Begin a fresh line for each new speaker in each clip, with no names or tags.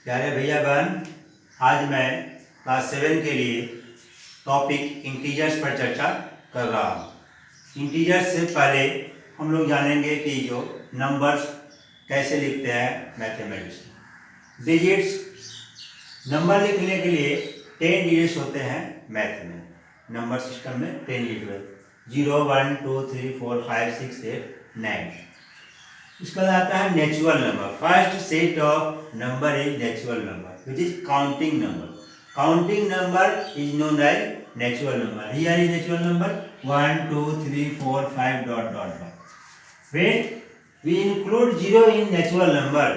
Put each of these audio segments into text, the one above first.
प्यारे भैया बहन, आज मैं क्लास 7 के लिए टॉपिक इंटीजर्स पर चर्चा कर रहा हूँ। इंटीजर्स से पहले हम लोग जानेंगे कि जो नंबर्स कैसे लिखते हैं मैथमेटिक्स में। डिजिट्स नंबर लिखने के लिए 10 डिजिट्स होते हैं मैथ में। नंबर सिस्टम में 10 डिजिट 0 1 2 3 4 5 6 8 9। इसका आता है natural number. First set of number is natural number which is counting number. Counting number is known as natural number. Here is natural number 1 2 3 4 5 dot dot dot. When we include 0 in natural number,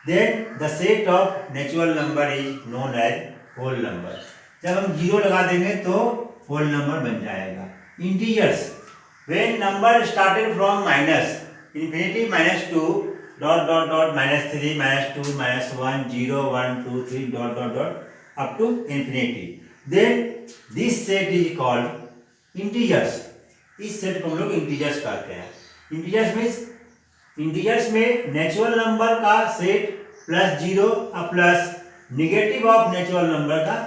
then the set of natural number is known as whole number. जब हम 0 लगा देंगे तो whole number बन जाएगा। Integers when number started from minus infinity -2 dot dot dot -3 -2 -1 0 1 2 3 dot dot dot up to infinity, then this set is called integers. इस set को हम लोग इंटीजर्स कहते हैं। इंटीजर्स में नेचुरल नंबर का सेट प्लस 0 और plus negative of natural number का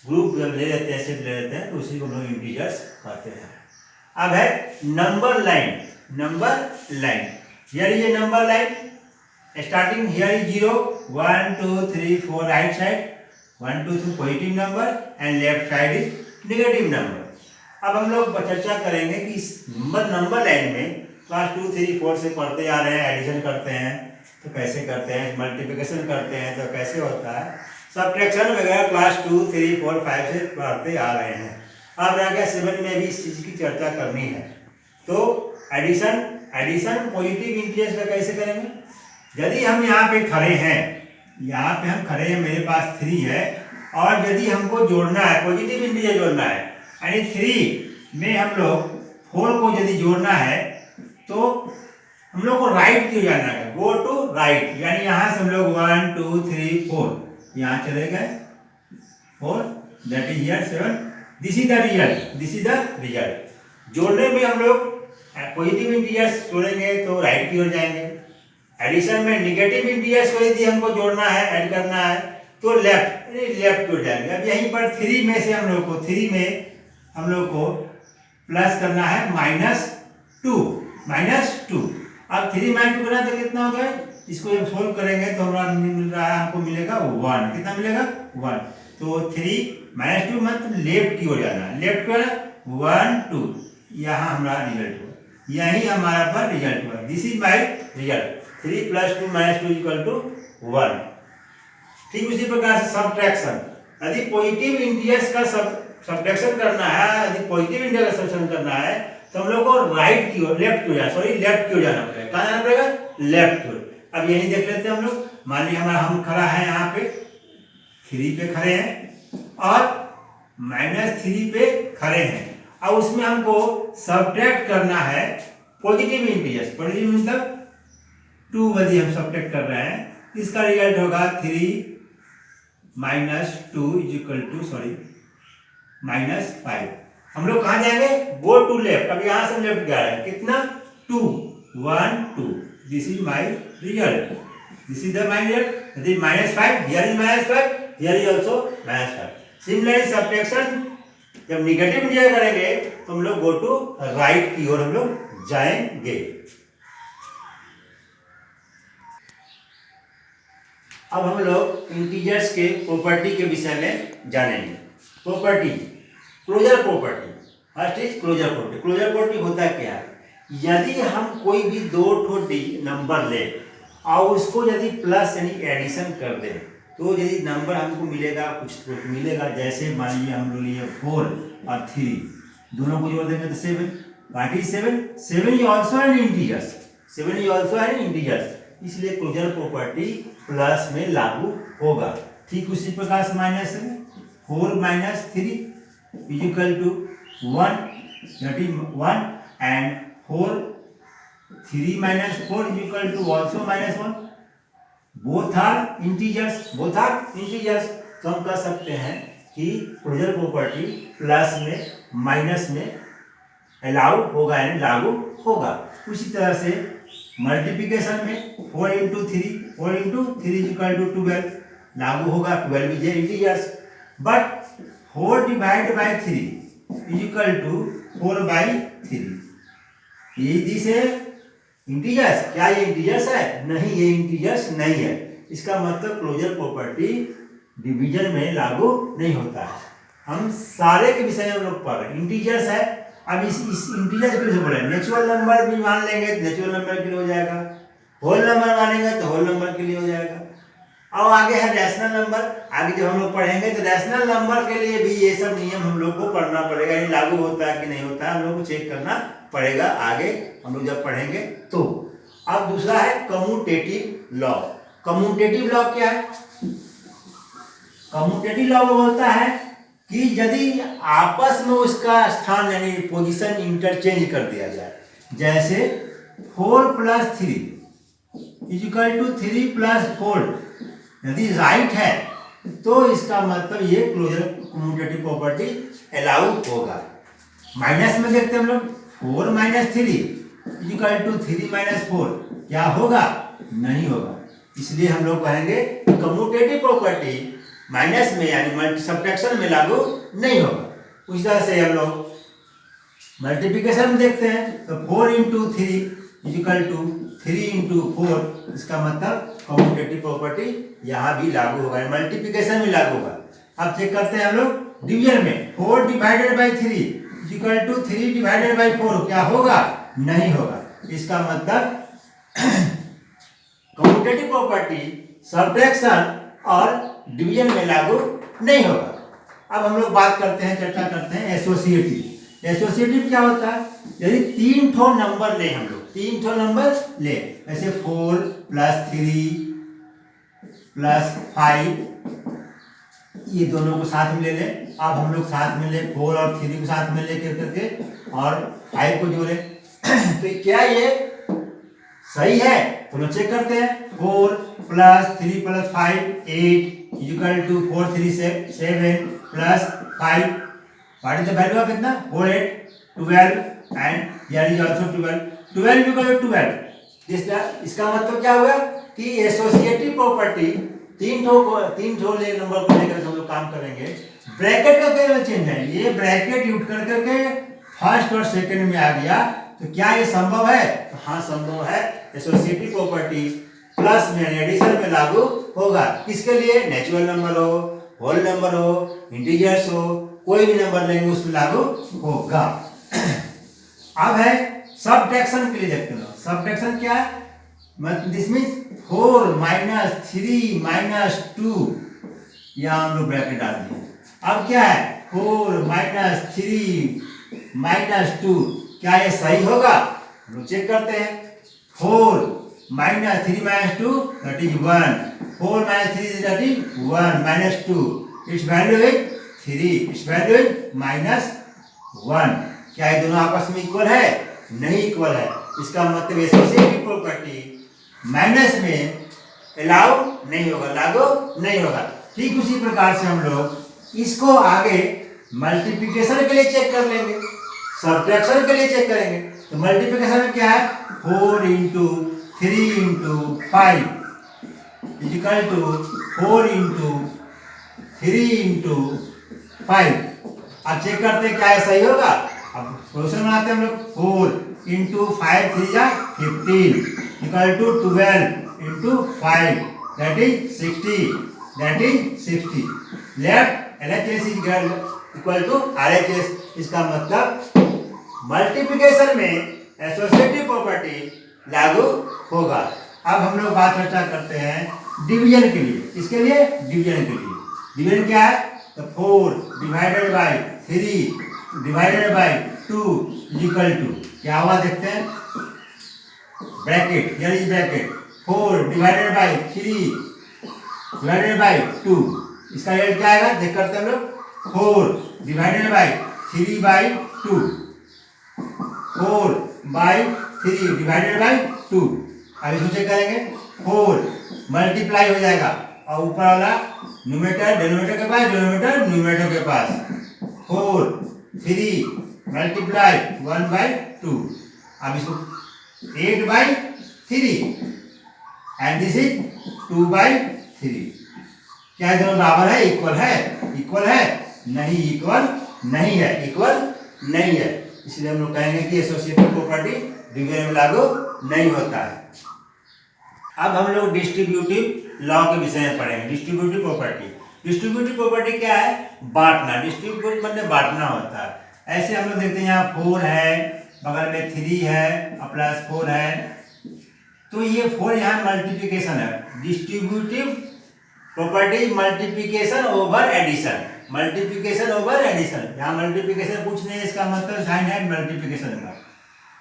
ग्रुप जब ले लेते हैं, सेट ले लेते हैं, तो उसी को हम लोग इंटीजर्स कहते हैं। अब है number line. Here is a number line starting here is 0 1 2 3 4 right side 1 2 3 positive number and left side is negative number. अब हम लोग चर्चा करेंगे कि इस नंबर लाइन में क्लास 2 3 4 से पढ़ते आ रहे हैं, एडिशन करते हैं तो कैसे करते हैं, मल्टीप्लिकेशन करते हैं तो कैसे होता है, सब्ट्रैक्शन वगैरह क्लास 2 3 4 5 से पढ़ते आ रहे हैं। अब रह गया 7 में भी इस चीज़ की चर्चा करनी है। तो एडिशन पॉजिटिव इंटीजर्स का कैसे करेंगे। यदि हम यहाँ पे खड़े हैं, मेरे पास 3 है और यदि हमको जोड़ना है, पॉजिटिव इंटीजर जोड़ना है, यानी 3 में हम लोग 4 को यदि जोड़ना है तो हम लोग को राइट क्यों जाना है, गो टू राइट, यानी यहाँ से हम लोग 1 2 3 4 यहाँ चले गए 4, that is here 7, this is the result. जोड़ने में हम लोग पॉजिटिव इंटीजर्स जोड़ेंगे तो राइट की ओर जाएंगे। एडिशन में निगेटिव इंटीजर्स को यदि हमको जोड़ना है, ऐड करना है तो लेफ्ट की ओर जाएंगे। अब यहीं पर 3 में से हम लोग को प्लस करना है -2। अब 3 - 2 करना तो कितना हो गया, इसको जब सोल्व करेंगे तो हमारा मिल रहा है, हमको मिलेगा 1। कितना मिलेगा 1। तो 3 - 2 मतलब लेफ्ट की ओर जाना है, लेफ्ट की ओर 1 2 यहाँ हमारा रिजल्ट हुआ, यही हमारा पर रिजल्ट हुआ। This is my result 3 + 2 - 2 = 1। ठीक उसी प्रकार से सब्ट्रैक्शन, यदि पॉजिटिव इंटीजर्स का सब्ट्रैक्शन करना है, यदि पॉजिटिव इंटीजर का सब्ट्रैक्शन करना है तो हम लोग को लेफ्ट की ओर जाना पड़ेगा। कहाँ जाना पड़ेगा, लेफ्ट की ओर। अब यही देख लेते हैं हम लोग। मान लीजिए हम खड़ा है यहाँ पे 3 पे खड़े हैं और -3 पे खड़े हैं, और उसमें हमको सब्ट्रैक्ट करना है पॉजिटिव इंटीजर्स। पॉजिटिव मतलब 2 यदि हम सब्ट्रैक्ट कर रहे हैं, इसका रिजल्ट होगा 3 - 2 = -5। हम लोग कहाँ जाएंगे, गो टू लेफ्ट। अब यहाँ से लेफ्ट गया है, कितना 2 1 2, this is my result, this is the my result. यदि -5, here is -5, here is also -5। Similarly subtraction जब निगेटिव इंटीजर करेंगे तो हम लोग गो टू राइट की ओर हम लोग जाएंगे। अब हम लोग इंटीजर्स के प्रॉपर्टी के विषय में जानेंगे। Property, closure property. First is closure property. Closure property होता क्या है, यदि हम कोई भी 2 नंबर ले और उसको यदि प्लस यानी एडिशन कर दें तो यदि नंबर हमको मिलेगा, कुछ मिलेगा। जैसे मान लीजिए हम लोग लिए 4 और 3, दोनों को जोड़ देंगे तो 7। What is 7? 7 is also an integers. इसलिए क्लोजर प्रॉपर्टी प्लस में लागू होगा। ठीक उसी प्रकार से -4 - 3 = 1, that is 1, and 3 - 4 = also -1। both are integers। तो हम कह सकते हैं कि क्लोजर प्रॉपर्टी प्लस में माइनस में अलाउ होगा, यानी लागू होगा। उसी तरह से मल्टीप्लिकेशन में 4 × 3 = 12, लागू होगा, 12 is integers, but 4 divide by 3 is equal to 4/3। ये दिस है इंटीजर्स। क्या ये इंटीजर्स है? नहीं, ये इंटीजर्स नहीं है। इसका मतलब क्लोजर प्रॉपर्टी डिवीजन में लागू नहीं होता है। हम सारे के विषय में हम लोग पढ़ रहे हैं। इंटीजर्स है, अब इस इंटीजर्स के लिए बोले नेचुरल नंबर भी मान लेंगे तो नेचुरल नंबर के लिए हो जाएगा, होल नंबर मानेंगे तो होल नंबर के लिए हो जाएगा। अब आगे है रैशनल नंबर। आगे जब हम लोग पढ़ेंगे तो रैशनल नंबर के लिए भी ये सब नियम हम लोग को पढ़ना पड़ेगा, ये लागू होता है कि नहीं होता है हम लोग को चेक करना पड़ेगा आगे हम लोग जब पढ़ेंगे तो। अब दूसरा है कम्यूटेटिव लॉ। कम्यूटेटिव लॉ क्या है? कम्यूटेटिव लॉ बोलता है कि यदि आपस में उसका स्थान यानी पोजीशन इंटरचेंज कर दिया जाए, जैसे 4 + 3 = 3 + 4 यदि राइट है तो इसका मतलब ये क्लोजर कम्यूटेटिव प्रॉपर्टी अलाउ होगा। माइनस में देखते हैं हम लोग 4 - 3 = 3 - 4 क्या होगा? नहीं होगा। इसलिए हम लोग कहेंगे कम्यूटेटिव प्रॉपर्टी माइनस में यानी सब्ट्रैक्शन में लागू नहीं होगा। उस तरह से हम लोग मल्टीप्लिकेशन में देखते हैं तो 4 × 3 = 3 × 4 इसका मतलब कम्यूटेटिव प्रॉपर्टी यहाँ भी लागू होगा, मल्टीप्लिकेशन में लागू होगा। अब चेक करते हैं हम लोग डिवीजन में 4 डिवाइडेड बाई 3 = 3 डिवाइडेड बाई 4 क्या होगा? नहीं होगा। इसका मतलब कम्यूटेटिव प्रॉपर्टी सब्ट्रैक्शन और डिवीजन में लागू नहीं होगा। अब हम लोग बात करते हैं, चर्चा करते हैं एसोसिएटिव। एसोसिएटिव क्या होता है? यदि 3 ठो नंबर ले, हम लोग 3 ठो नंबर ले, जैसे 4 + 3 + 5 ये दोनों को साथ में ले लें। अब हम लोग साथ में ले 4 और 3 को साथ में ले करके और 5 को जोड़े तो क्या ये सही है? तो लोग चेक करते हैं। 4 + 3 + 5 8 = 4 3 7 + 5 what is the value of इतना 4 8 12 and here is also 12 = 12। इसका मतलब क्या हुआ कि एसोसिएटिव प्रॉपर्टी तीन ठो ले नंबर को लेकर हम लोग काम करेंगे। ब्रैकेट का क्या चेंज है? ये ब्रैकेट यूज कर करके फर्स्ट और सेकंड में आ गया तो क्या ये संभव है? तो हाँ संभव है। एसोसिएटिव प्रॉपर्टी प्लस में एडिशन में लागू होगा। किसके लिए? नेचुरल नंबर हो, होल नंबर हो, इंटीजर्स हो, कोई भी नंबर लेंगे उसमें लागू होगा। अब है सब्ट्रैक्शन के लिए देखते हैं। सब्ट्रैक्शन क्या है? दिस मींस 4 - 3 - 2 यहाँ हम लोग ब्रैकेट डाल दिए। अब क्या है? 4 - 3 - 2 क्या ये सही होगा? हम लोग चेक करते हैं। 4 - 3 - 2 that is 1, 4 - 3 that is 1 - 2 its value is 3, its value is -1। क्या ये दोनों आपस में इक्वल है? नहीं इक्वल है। इसका मतलब एसोसिएटिव प्रॉपर्टी माइनस में अलाउ नहीं होगा, लागू नहीं होगा। ठीक उसी प्रकार से हम लोग इसको आगे मल्टीप्लिकेशन के लिए चेक कर लेंगे, सब्ट्रैक्शन के लिए चेक करेंगे। तो मल्टीप्लिकेशन में क्या है? 4 × 3 × 5 = 4 × 3 × 5। अब चेक करते हैं क्या है सही होगा। अब सोल्यूशन बनाते हैं हम लोग। 4 × 5 3 = 15 = 12 × 5 that is 60, that is 60। Left LHS is equal to RHS। इसका मतलब मल्टीप्लिकेशन में एसोसिएटिव प्रॉपर्टी लागू होगा। अब हम लोग बात चर्चा करते हैं डिवीजन के लिए। इसके लिए डिवीजन के लिए डिवीजन क्या है? तो 4 डिवाइडेड बाई 3 डिवाइडेड बाई 2 = क्या हुआ देखते हैं। Bracket, here is bracket 4 divided by 3 divided by 2 इसका रिजल्ट क्या आएगा देख करते हैं हम लोग। 4 डिवाइडेड बाई 3/2 4/3 डिवाइडेड बाई 2। अब इसको चेक करेंगे। 4 मल्टीप्लाई हो जाएगा और ऊपर वाला न्यूमरेटर डिनोमिनेटर के पास, डिनोमिनेटर न्यूमरेटर के पास। 4 3 मल्टीप्लाई 1/2। अब इसको 8/3 and this is 2/3। क्या है, दोनों बराबर है, इक्वल है, इक्वल है नहीं, इक्वल नहीं है, इक्वल नहीं है, इसलिए हम लोग कहेंगे कि एसोसिएटिव प्रॉपर्टी डिवीजन में लागू नहीं होता है। अब हम लोग डिस्ट्रीब्यूटिव लॉ के विषय में पढ़ेंगे। डिस्ट्रीब्यूटिव प्रॉपर्टी, डिस्ट्रीब्यूटिव प्रॉपर्टी क्या है, बांटना, डिस्ट्रीब्यूट मतलब बांटना होता है। ऐसे हम लोग देखते हैं यहाँ 4 है, बगल में 3 है, प्लस 4 है, तो ये 4 यहाँ मल्टीप्लिकेशन है। Distributive property multiplication over addition, multiplication over addition. यहाँ मल्टीप्लिकेशन कुछ नहीं है, इसका मतलब साइन है मल्टीप्लिकेशन का।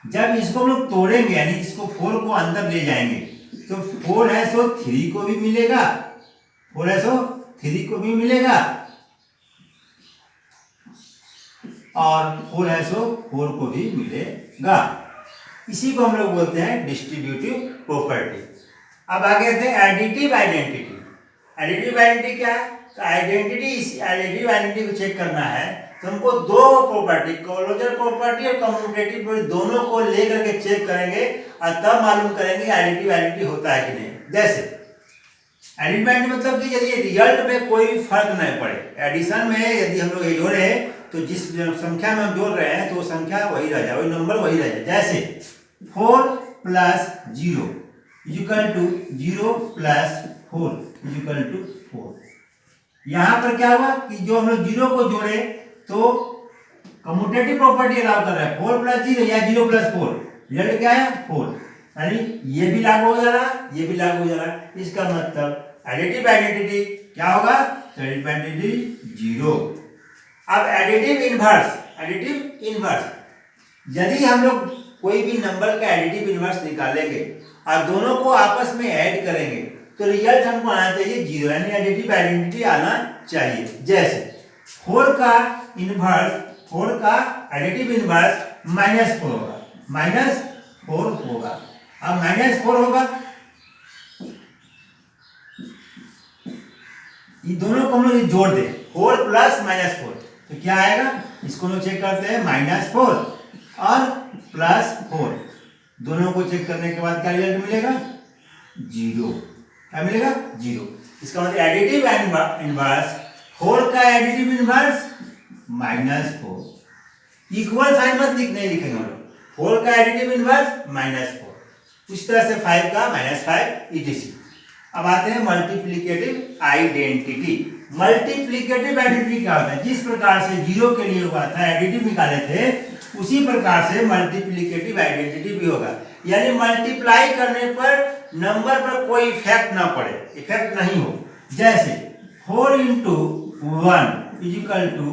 जब इसको हम लोग तोड़ेंगे यानी इसको 4 को अंदर ले जाएंगे तो 4 है सो 3 को भी मिलेगा, 4 है सो 3 को भी मिलेगा, और 4 है सो 4 को भी मिलेगा। इसी को हम लोग बोलते हैं डिस्ट्रीब्यूटिव प्रॉपर्टी। अब आगे आते हैं एडिटिव आइडेंटिटी। एडिटिव आइडेंटिटी क्या है, तो आइडेंटिटी, इस एडिटिव आइडेंटिटी को चेक करना है तो हमको दो प्रॉपर्टी, क्लोजर प्रॉपर्टी और कम्यूटेटिव प्रॉपर्टी, दोनों को लेकर के चेक करेंगे और तब मालूम करेंगे एडिटिव आइडेंटिटी होता है कि नहीं। जैसे एडिटिव आइडेंटिटी मतलब कि यदि रिजल्ट में कोई भी फर्क नहीं पड़े, एडिशन में यदि हम लोग ये जोड़े तो जिस संख्या में हम जोड़ रहे हैं तो वो संख्या वही रह जाए, वही नंबर वही रह जाए। जैसे 4 plus 0 equal to 0 plus 4 equal to 4। यहाँ पर क्या हुआ कि जो हम लोग 0 को जोड़े तो कम्यूटेटिव प्रॉपर्टी अलाउ कर रहा है, 4 प्लस 0 या 0 प्लस 4, रिजल्ट क्या है 4, यानी ये भी लागू हो जा रहा है, ये भी लागू हो जा रहा है। इसका मतलब एडिटिव आइडेंटिटी क्या होगा, एडिटिव आइडेंटिटी 0। अब एडिटिव इनवर्स, एडिटिव इनवर्स, यदि हम लोग कोई भी नंबर का एडिटिव इनवर्स निकालेंगे और दोनों को आपस में ऐड करेंगे तो रिजल्ट हमको आना चाहिए 0, यानी एडिटिव आइडेंटिटी आना चाहिए। जैसे 4 का इनवर्स, 4 का एडिटिव इनवर्स -4 होगा, -4 होगा। अब -4 होगा, ये दोनों को हम लोग जोड़ दें, 4 प्लस -4 तो क्या आएगा, इसको लोग चेक करते हैं, -4 और +4, दोनों को चेक करने के बाद क्या रिजल्ट मिलेगा, 0। क्या मिलेगा, 0। इसका मतलब एडिटिव इनवर्स, 4 का एडिटिव इनवर्स -4, इक्वल साइन मत नहीं लिखेंगे हम लोग, 4 का एडिटिव इनवर्स -4, इस तरह से 5 का -5 etc। अब आते हैं मल्टीप्लिकेटिव आइडेंटिटी। मल्टीप्लिकेटिव आइडेंटिटी क्या होता है, जिस प्रकार से 0 के लिए हुआ था एडिटिव निकाले थे उसी प्रकार से मल्टीप्लिकेटिव आइडेंटिटी भी होगा, यानी मल्टीप्लाई करने पर नंबर पर कोई इफेक्ट ना पड़े, इफेक्ट नहीं हो। जैसे 4 into 1 equal to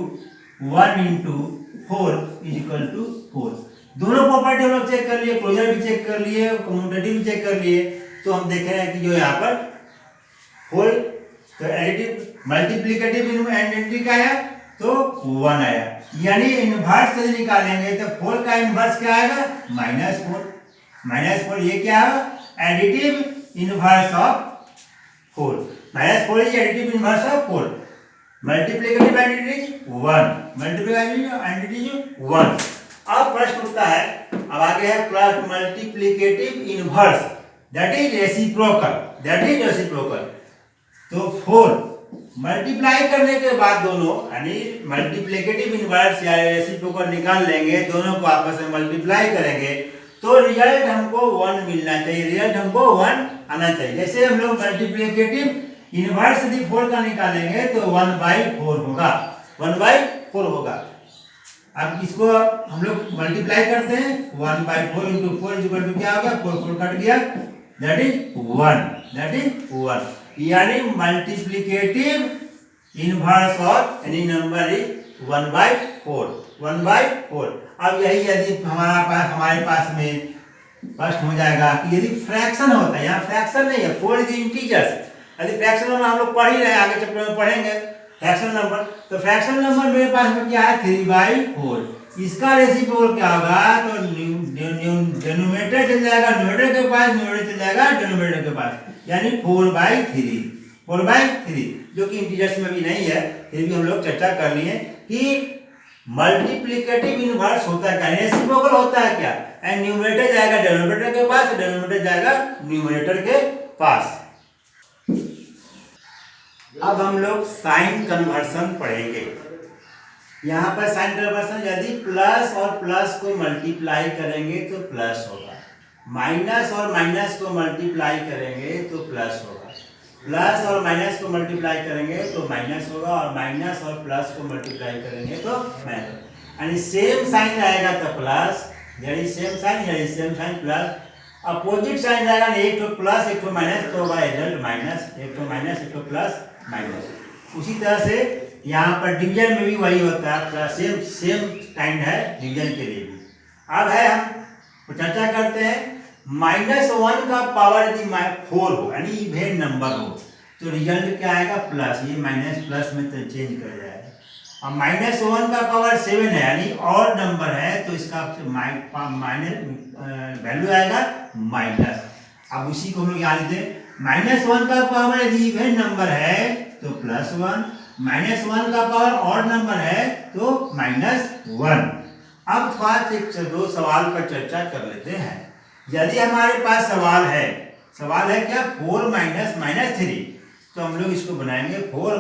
1 into 4 equal to 4। दोनों प्रॉपर्टी हम लोग चेक कर लिए, क्लोजर भी चेक कर लिए, कम्यूटेटिव भी चेक कर लिए, तो हम देख रहे हैं कि जो यहाँ पर होल तो एडिटिव मल्टीप्लिकेटिव आइडेंटिटी क्या आया, तो 1 आया, यानी इनवर्स यदि निकालेंगे तो 4 का इनवर्स क्या आएगा, -4, ये क्या है, additive inverse of 4, -4 is additive inverse of 4। Multiplicative identity 1, multiplicative identity 1। अब प्रश्न उठता है, अब आगे है plus multiplicative inverse, that is reciprocal, that is reciprocal. तो 4 मल्टीप्लाई करने के बाद दोनों यानी मल्टीप्लिकेटिव इनवर्स या रेसिप्रोकल निकाल लेंगे, दोनों को आपस में मल्टीप्लाई करेंगे तो रिजल्ट हमको 1 मिलना चाहिए, रिजल्ट हमको 1 आना चाहिए। जैसे हम लोग मल्टीप्लिकेटिव इनवर्स यदि 4 का निकालेंगे तो 1/4 होगा, 1/4 होगा। अब इसको हम लोग मल्टीप्लाई करते हैं, 1/4 इंटू 4 इक्वल टू क्या होगा, 4 कट गया, दैट इज 1, दैट इज 1, यानी multiplicative inverse of any number is 1/4, 1/4। अब यही यदि हमारे पास में प्रश्न हो जाएगा कि यदि फ्रैक्शन होता है, यहाँ फ्रैक्शन नहीं है, 4 इज इंटीजर्स, यदि फ्रैक्शन नंबर हम लोग पढ़ ही रहे हैं, आगे चैप्टर में पढ़ेंगे फ्रैक्शन नंबर, तो फ्रैक्शन नंबर मेरे पास में क्या है, 3/4, इसका रेसिप्रोकल क्या होगा, तो डिनोमिनेटर चल जाएगा न्यूमरेटर के पास, न्यूमरेटर चल जाएगा डिनोमिनेटर के पास, यानी 4/3, 4/3, जो कि इंटीजर्स में भी नहीं है, फिर भी हम लोग चर्चा कर लिए कि मल्टीप्लिकेटिव इनवर्स होता है क्या, रेसिप्रोकल होता है क्या, एंड न्यूमरेटर जाएगा डिनोमिनेटर के पास, डिनोमिनेटर जाएगा न्यूमरेटर के पास। अब हम लोग साइन कन्वर्सन पढ़ेंगे। यहाँ पर साइन कन्वर्सन, यदि प्लस और प्लस को मल्टीप्लाई करेंगे तो प्लस होगा, माइनस और माइनस को मल्टीप्लाई करेंगे तो प्लस होगा, प्लस और माइनस को मल्टीप्लाई करेंगे तो माइनस होगा, और माइनस और प्लस को मल्टीप्लाई करेंगे तो माइनस। यानी सेम साइन रहेगा तो प्लस, यानी same sign plus, opposite sign रहेगा ना, एक तो प्लस एक तो माइनस, तो होगा रिजल्ट माइनस, एक तो माइनस एक तो प्लस माइनस। उसी तरह से यहाँ पर डिवीजन में भी वही होता है, प्लस सेम काइंड है डिवीजन के लिए भी। अब है हम चर्चा करते हैं, -1 का पावर यदि 4 हो यानी इवेन नंबर हो तो रिजल्ट क्या आएगा, प्लस, ये माइनस प्लस में तो चेंज कर जाएगा। और -1 का पावर 7 है यानी और नंबर है तो इसका वैल्यू आएगा माइनस। अब उसी को हम लोग यहाँ लिखते हैं, -1 का पावर यदि इवेन नंबर है तो +1, -1 का पावर और नंबर है तो -1। अब थोड़ा दो सवाल पर चर्चा कर लेते हैं। यदि हमारे पास सवाल है क्या, 4 माइनस 3, तो हम लोग इसको बनाएंगे 4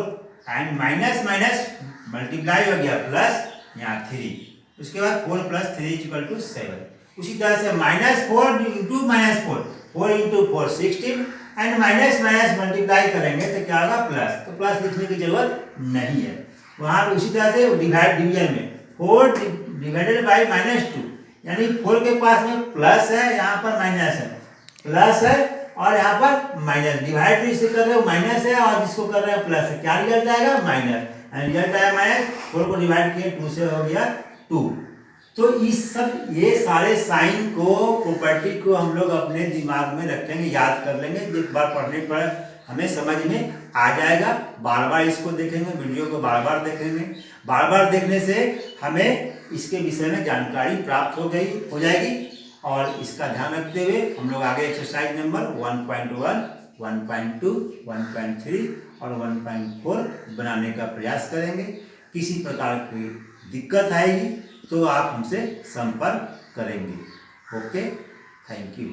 एंड माइनस माइनस मल्टीप्लाई हो गया प्लस यहाँ 3, उसके बाद 4 + 3 = 7। उसी तरह से -4 × -4, 4 × 4 16, एंड माइनस माइनस मल्टीप्लाई करेंगे तो क्या होगा, प्लस, तो प्लस लिखने की जरूरत नहीं है वहाँ पर। उसी तरह से डिवीजन में 4 डिवाइडेड बाई -2, यानी 4 के पास में प्लस है, यहाँ पर माइनस है, प्लस है और यहाँ पर माइनस, डिवाइड जिससे कर रहे हो माइनस है और जिसको कर रहे हो प्लस है, क्या रिजल्ट आएगा, माइनस, रिजल्ट आया माइनस। 4 को डिवाइड किए 2 से हो गया 2। तो ये सारे साइन को, प्रॉपर्टी को हम लोग अपने दिमाग में रखेंगे, याद कर लेंगे, एक बार पढ़ने पर हमें समझ में आ जाएगा। बार बार इसको देखेंगे, वीडियो को बार बार देखेंगे, बार बार देखने से हमें इसके विषय में जानकारी प्राप्त हो जाएगी। और इसका ध्यान रखते हुए हम लोग आगे एक्सरसाइज नंबर 1.1, 1.2, 1.3 और 1.4 बनाने का प्रयास करेंगे। किसी प्रकार की दिक्कत आएगी तो आप हमसे संपर्क करेंगे। Okay, thank you.